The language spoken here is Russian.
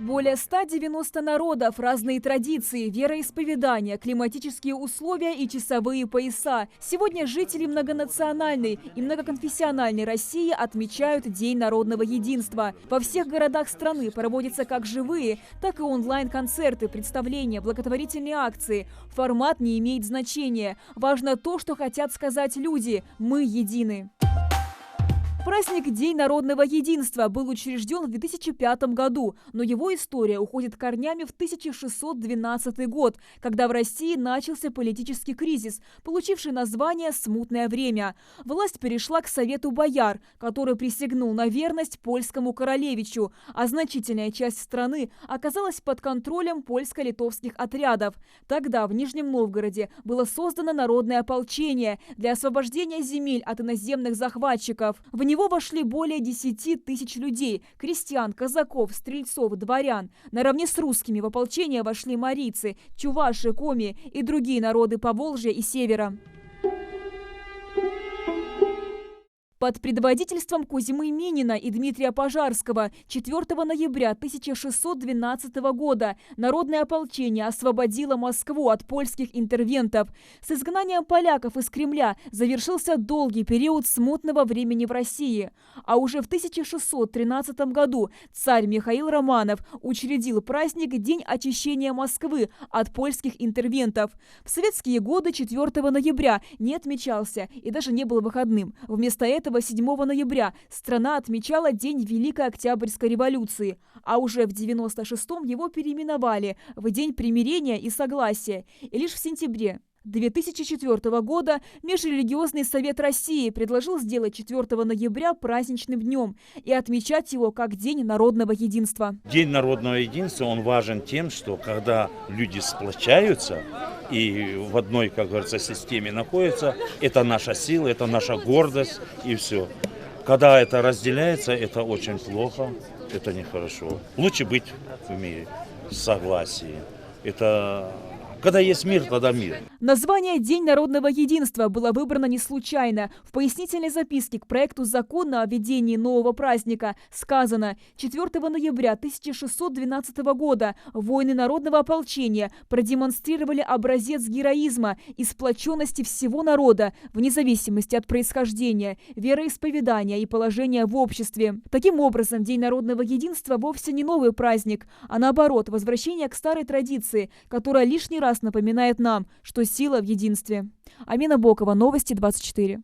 Более 190 народов, разные традиции, вероисповедания, климатические условия и часовые пояса. Сегодня жители многонациональной и многоконфессиональной России отмечают День народного единства. Во всех городах страны проводятся как живые, так и онлайн-концерты, представления, благотворительные акции. Формат не имеет значения. Важно то, что хотят сказать люди – мы едины. Праздник День народного единства был учрежден в 2005 году, но его история уходит корнями в 1612 год, когда в России начался политический кризис, получивший название «Смутное время». Власть перешла к Совету бояр, который присягнул на верность польскому королевичу, а значительная часть страны оказалась под контролем польско-литовских отрядов. Тогда в Нижнем Новгороде было создано народное ополчение для освобождения земель от иноземных захватчиков. В него вошли более 10 тысяч людей – крестьян, казаков, стрельцов, дворян. Наравне с русскими в ополчение вошли марийцы, чуваши, коми и другие народы Поволжья и Севера. Под предводительством Кузьмы Минина и Дмитрия Пожарского 4 ноября 1612 года народное ополчение освободило Москву от польских интервентов. С изгнанием поляков из Кремля завершился долгий период смутного времени в России. А уже в 1613 году царь Михаил Романов учредил праздник День очищения Москвы от польских интервентов. В советские годы 4 ноября не отмечался и даже не был выходным. Вместо этого 7 ноября страна отмечала День Великой Октябрьской революции, а уже в 96-м его переименовали в День примирения и согласия. И лишь в сентябре 2004 года Межрелигиозный совет России предложил сделать 4 ноября праздничным днем и отмечать его как День народного единства. День народного единства, он важен тем, что когда люди сплочаются и в одной, как говорится, системе находятся, это наша сила, это наша гордость и все. Когда это разделяется, это очень плохо, это нехорошо. Лучше быть в мире, в согласии. Это... Когда есть мир, тогда мир. Название «День народного единства» было выбрано не случайно. В пояснительной записке к проекту закона о введении нового праздника сказано: 4 ноября 1612 года воины народного ополчения продемонстрировали образец героизма и сплоченности всего народа, вне зависимости от происхождения, вероисповедания и положения в обществе. Таким образом, День народного единства вовсе не новый праздник, а наоборот, возвращение к старой традиции, которая лишний раз напоминает нам, что сила в единстве. Амина Бокова, Новости 24.